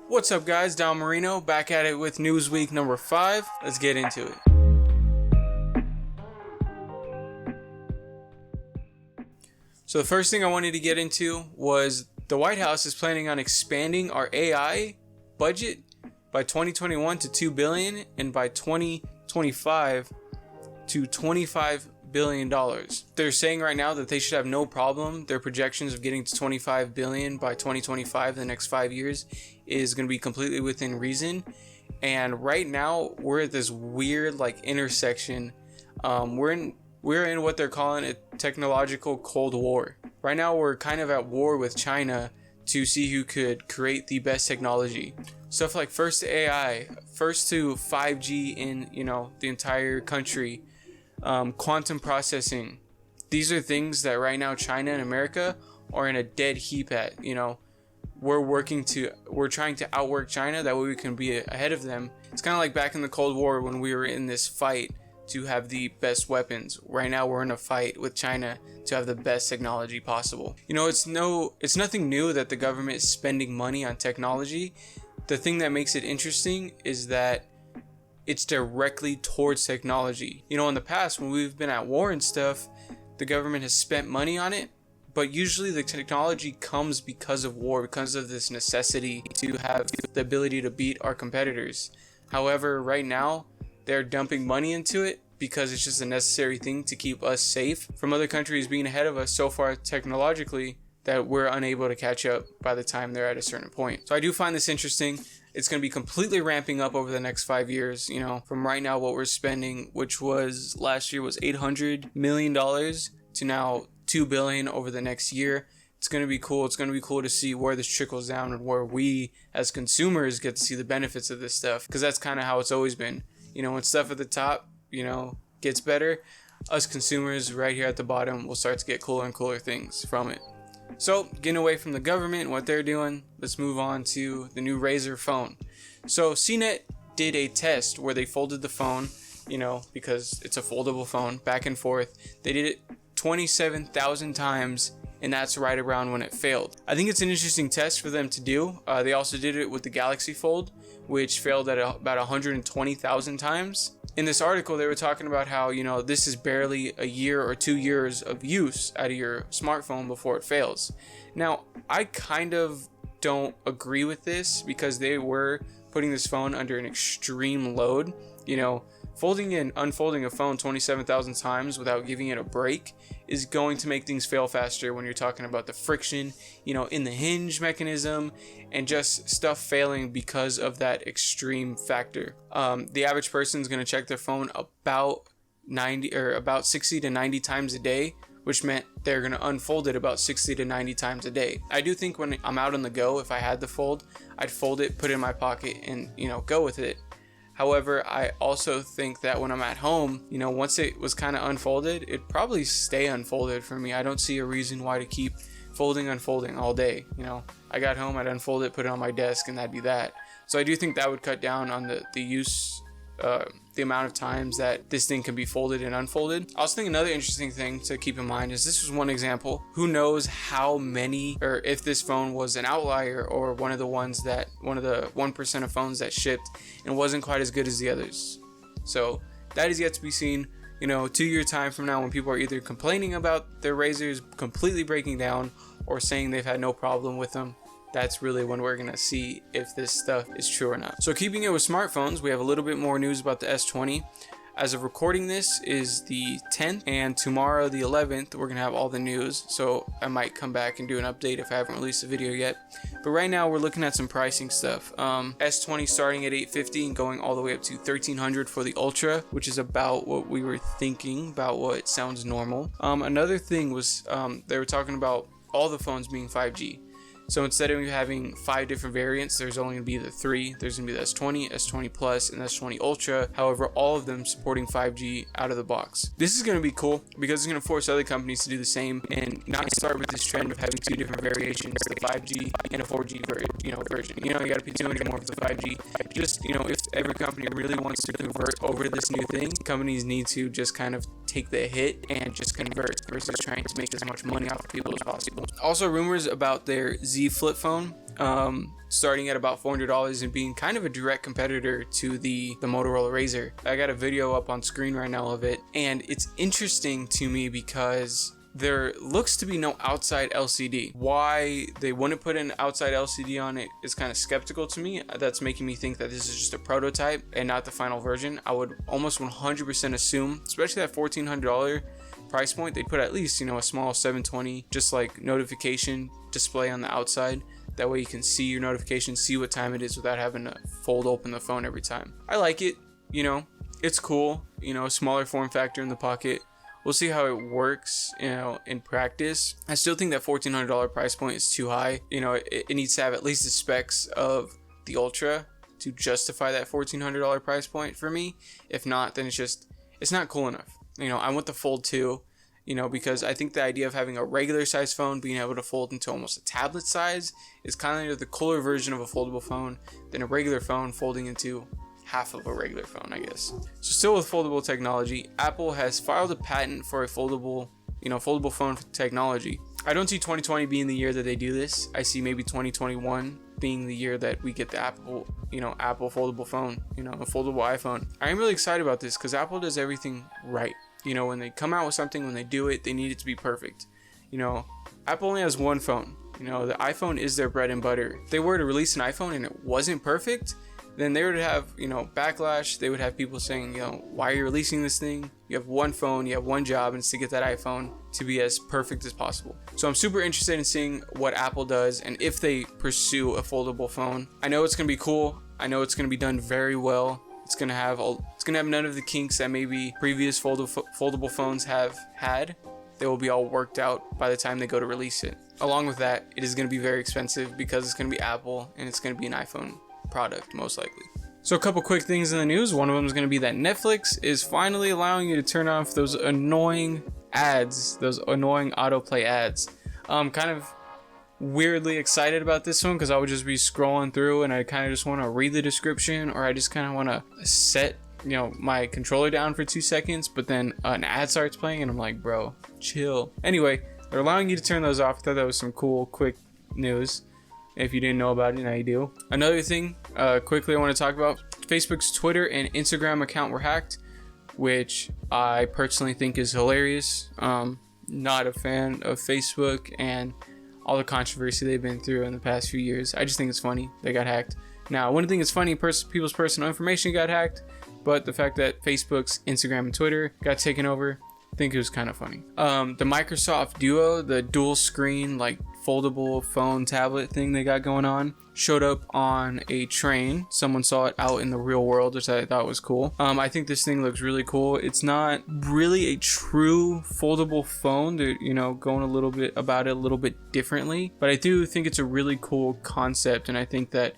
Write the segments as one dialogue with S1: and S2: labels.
S1: What's up guys, Don Marino back at it with Newsweek number 5. Let's get into it. So the first thing I wanted to get into was the White House is planning on expanding our AI budget by 2021 to $2 billion and by 2025 to $25 billion. They're saying right now that they should have no problem. Their projections of getting to $25 billion by 2025, the next 5 years, is going to be completely within reason. And right now we're at this weird intersection. We're in what they're calling a technological Cold War. Right now we're kind of at war with China to see who could create the best technology. Stuff like first to AI, first to 5G in the entire country, quantum processing. These are things that right now China and America are in a dead heap at. We're trying to outwork China, that way we can be ahead of them. It's kind of like back in the Cold War when we were in this fight to have the best weapons. Right now we're in a fight with China to have the best technology possible. It's nothing new that the government is spending money on technology. The thing that makes it interesting is that it's directly towards technology. In the past when we've been at war and stuff, the government has spent money on it, but usually the technology comes because of war, because of this necessity to have the ability to beat our competitors. However, right now they're dumping money into it because it's just a necessary thing to keep us safe from other countries being ahead of us so far technologically that we're unable to catch up by the time they're at a certain point. So I do find this interesting. It's going to be completely ramping up over the next 5 years, from right now what we're spending, which was last year was $800 million to now $2 billion over the next year. It's going to be cool. It's going to be cool to see where this trickles down and where we as consumers get to see the benefits of this stuff, because that's kind of how it's always been. When stuff at the top, gets better, us consumers right here at the bottom will start to get cooler and cooler things from it. So getting away from the government and what they're doing, let's move on to the new Razer phone. So CNET did a test where they folded the phone, because it's a foldable phone, back and forth. They did it 27,000 times, and that's right around when it failed. I think it's an interesting test for them to do. They also did it with the Galaxy Fold, which failed at about 120,000 times. In this article, they were talking about how, this is barely a year or 2 years of use out of your smartphone before it fails. Now, I kind of don't agree with this because they were putting this phone under an extreme load. Folding and unfolding a phone 27,000 times without giving it a break is going to make things fail faster when you're talking about the friction, in the hinge mechanism and just stuff failing because of that extreme factor. The average person is going to check their phone about 60 to 90 times a day, which meant they're going to unfold it about 60 to 90 times a day. I do think when I'm out on the go, if I had the fold, I'd fold it, put it in my pocket and, go with it. However, I also think that when I'm at home, once it was kind of unfolded, it'd probably stay unfolded for me. I don't see a reason why to keep unfolding all day. I got home, I'd unfold it, put it on my desk, and that'd be that. So I do think that would cut down on the use, the amount of times that this thing can be folded and unfolded. I also think another interesting thing to keep in mind is this was one example. Who knows how many, or if this phone was an outlier or one of the 1% of phones that shipped and wasn't quite as good as the others. So that is yet to be seen. 2 year time from now, when people are either complaining about their Razers completely breaking down or saying they've had no problem with them, that's really when we're going to see if this stuff is true or not. So keeping it with smartphones, we have a little bit more news about the S20. As of recording this is the 10th, and tomorrow the 11th we're going to have all the news, so I might come back and do an update if I haven't released a video yet. But right now we're looking at some pricing stuff. S20 starting at $850 and going all the way up to $1,300 for the Ultra, which is about what we were thinking, about what sounds normal. Another thing was they were talking about all the phones being 5G. So instead of having 5 different variants, there's only going to be the 3. There's going to be the S20, S20 Plus, and S20 Ultra. However, all of them supporting 5G out of the box. This is going to be cool because it's going to force other companies to do the same and not start with this trend of having 2 different variations, the 5G and a 4G version. You got to pay $200 more for the 5G. Just, if every company really wants to convert over to this new thing, companies need to just kind of take the hit and just convert versus trying to make as much money off of people as possible. Also, rumors about their Z Flip phone. starting at about $400 and being kind of a direct competitor to the Motorola Razr. I got a video up on screen right now of it, and it's interesting to me because there looks to be no outside LCD. Why they wouldn't put an outside LCD on it is kind of skeptical to me. That's making me think that this is just a prototype and not the final version. I would almost 100% assume, especially that $1,400 price point, they'd put at least, a small 720 just like notification display on the outside. That way you can see your notifications, see what time it is without having to fold open the phone every time. I like it, it's cool, smaller form factor in the pocket. We'll see how it works, in practice. I still think that $1,400 price point is too high. It needs to have at least the specs of the Ultra to justify that $1,400 price point for me. If not, then it's not cool enough. I want the Fold 2, because I think the idea of having a regular size phone being able to fold into almost a tablet size is kind of the cooler version of a foldable phone than a regular phone folding into half of a regular phone, I guess. So still with foldable technology, Apple has filed a patent for a foldable phone technology. I don't see 2020 being the year that they do this. I see maybe 2021 being the year that we get the Apple foldable phone, a foldable iPhone. I am really excited about this because Apple does everything right. When they come out with something, when they do it, they need it to be perfect. Apple only has one phone. The iPhone is their bread and butter. If they were to release an iPhone and it wasn't perfect, then they would have, backlash. They would have people saying, why are you releasing this thing? You have one phone, you have one job, and it's to get that iPhone to be as perfect as possible. So I'm super interested in seeing what Apple does and if they pursue a foldable phone. I know it's going to be cool. I know it's going to be done very well. It's going to have none of the kinks that maybe previous foldable phones have had. They will be all worked out by the time they go to release it. Along with that, it is going to be very expensive because it's going to be Apple and it's going to be an iPhone product most likely. So a couple quick things in the news. One of them is going to be that Netflix is finally allowing you to turn off those annoying ads, those annoying autoplay ads. Kind of weirdly excited about this one because I would just be scrolling through and I kind of just want to read the description, or I just kind of want to set my controller down for 2 seconds, but then an ad starts playing and I'm like, bro, chill. Anyway, they're allowing you to turn those off. I thought that was some cool quick news. If you didn't know about it, now you do. Another thing, quickly I want to talk about, Facebook's Twitter and Instagram account were hacked, which I personally think is hilarious. Not a fan of Facebook and all the controversy they've been through in the past few years. I just think it's funny they got hacked. Now, I wouldn't think it's funny people's personal information got hacked, but the fact that Facebook's Instagram and Twitter got taken over, I think it was kind of funny. The Microsoft Duo, the dual screen foldable phone tablet thing they got going on, showed up on a train. Someone saw it out in the real world, which I thought was cool. I think this thing looks really cool. It's not really a true foldable phone. They're, going a little bit about it a little bit differently, but I do think it's a really cool concept, and I think that,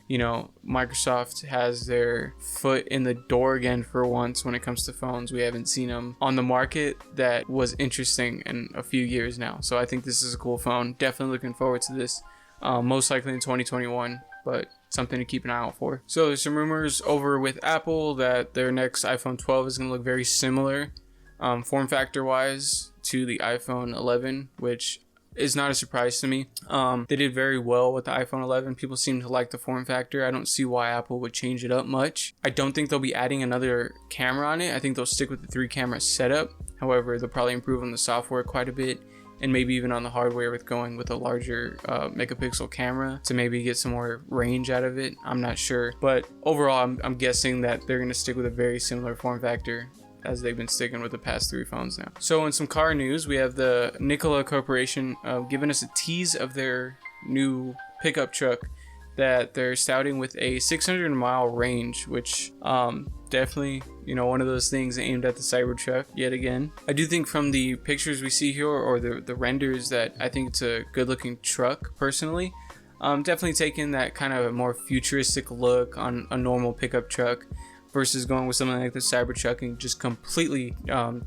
S1: Microsoft has their foot in the door again for once when it comes to phones. We haven't seen them on the market that was interesting in a few years now. So I think this is a cool phone. Definitely looking forward to this. Most likely in 2021, but something to keep an eye out for. So there's some rumors over with Apple that their next iPhone 12 is going to look very similar form factor wise to the iPhone 11, which is not a surprise to me. They did very well with the iPhone 11. People seem to like the form factor. I don't see why Apple would change it up much. I don't think they'll be adding another camera on it. I think they'll stick with the 3-camera setup. However, they'll probably improve on the software quite a bit, and maybe even on the hardware with going with a larger megapixel camera to maybe get some more range out of it. I'm not sure, but overall I'm guessing that they're going to stick with a very similar form factor as they've been sticking with the past 3 phones now. So in some car news, we have the Nikola Corporation giving us a tease of their new pickup truck that they're touting with a 600-mile range, which definitely, one of those things aimed at the Cybertruck yet again. I do think from the pictures we see here, or the renders, that I think it's a good-looking truck, personally. Definitely taking that kind of a more futuristic look on a normal pickup truck versus going with something like the Cybertruck and just completely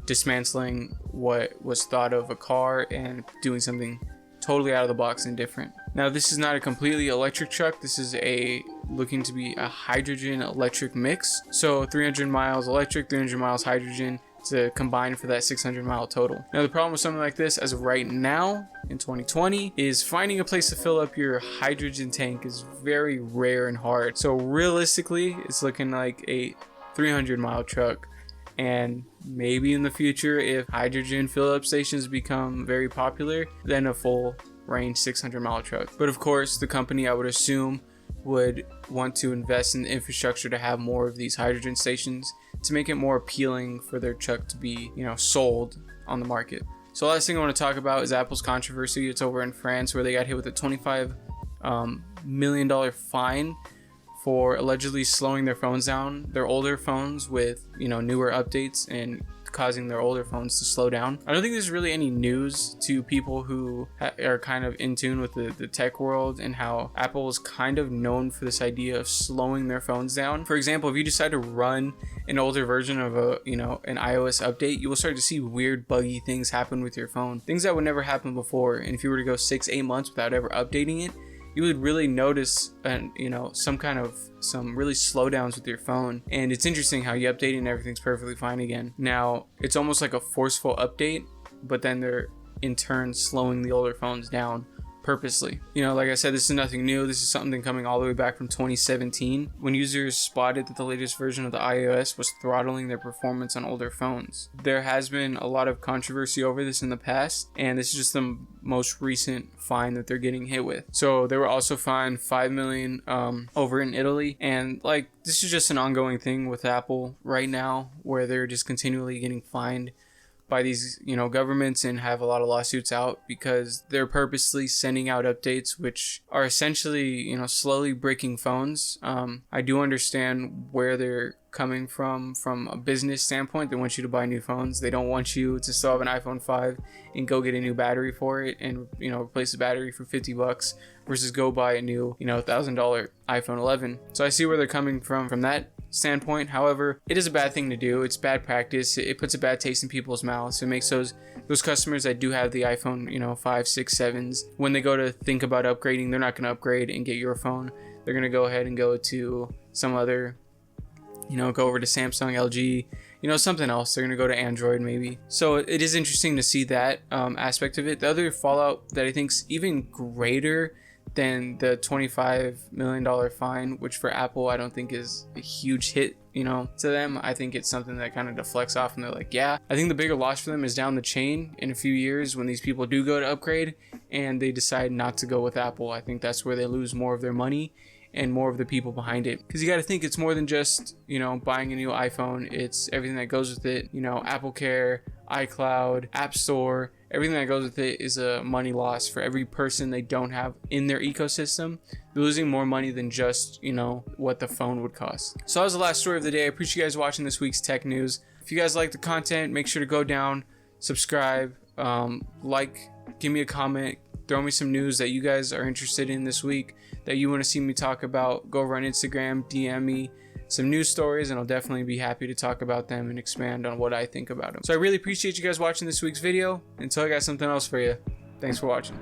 S1: dismantling what was thought of a car and doing something totally out of the box and different. Now, this is not a completely electric truck. This is looking to be a hydrogen electric mix. So 300 miles electric, 300 miles hydrogen. to combine for that 600-mile total. Now, the problem with something like this as of right now in 2020 is finding a place to fill up your hydrogen tank is very rare and hard. So realistically, it's looking like a 300-mile truck. And maybe in the future, if hydrogen fill-up stations become very popular, then a full range 600-mile truck. But of course, the company, I would assume, would want to invest in the infrastructure to have more of these hydrogen stations to make it more appealing for their truck to be, sold on the market. So the last thing I want to talk about is Apple's controversy. It's over in France, where they got hit with a $25 million fine for allegedly slowing their phones down, their older phones with, newer updates, and causing their older phones to slow down. I don't think there's really any news to people who are kind of in tune with the tech world, and how Apple is kind of known for this idea of slowing their phones down. For example, if you decide to run an older version of an iOS update, you will start to see weird buggy things happen with your phone, things that would never happen before. And if you were to go 6-8 months without ever updating it, you would really notice some really slowdowns with your phone. And it's interesting how you update it and everything's perfectly fine again. Now, it's almost like a forceful update, but then they're in turn slowing the older phones down purposely. Like I said, this is nothing new. This is something coming all the way back from 2017, when users spotted that the latest version of the iOS was throttling their performance on older phones. There has been a lot of controversy over this in the past, and this is just the most recent fine that they're getting hit with. So they were also fined $5 million over in Italy, and this is just an ongoing thing with Apple right now, where they're just continually getting fined by these governments and have a lot of lawsuits out because they're purposely sending out updates which are essentially slowly breaking phones. I do understand where they're coming from a business standpoint. They want you to buy new phones. They don't want you to still have an iPhone 5 and go get a new battery for it and replace the battery for $50 versus go buy a new $1,000 iPhone 11. So I see where they're coming from that standpoint. However, it is a bad thing to do. It's bad practice. It puts a bad taste in people's mouths. It makes those customers that do have the iPhone 5, 6, 7s, when they go to think about upgrading, they're not going to upgrade and get your phone. They're going to go ahead and go to some other, go over to Samsung, LG, something else. They're going to go to Android maybe. So it is interesting to see that aspect of it. The other fallout that I think is even greater than the $25 million fine, which for Apple I don't think is a huge hit to them. I think it's something that kind of deflects off, and they're like, yeah. I think the bigger loss for them is down the chain in a few years when these people do go to upgrade and they decide not to go with Apple. I think that's where they lose more of their money and more of the people behind it, because you got to think it's more than just buying a new iPhone. It's everything that goes with it. Apple Care, iCloud, App Store, everything that goes with it is a money loss for every person they don't have in their ecosystem. They're losing more money than just what the phone would cost. So that was the last story of the day. I appreciate you guys watching this week's tech news. If you guys like the content, make sure to go down, subscribe, give me a comment, throw me some news that you guys are interested in this week that you want to see me talk about. Go over on Instagram, DM me some news stories, and I'll definitely be happy to talk about them and expand on what I think about them. So I really appreciate you guys watching this week's video. Until I got something else for you, thanks for watching.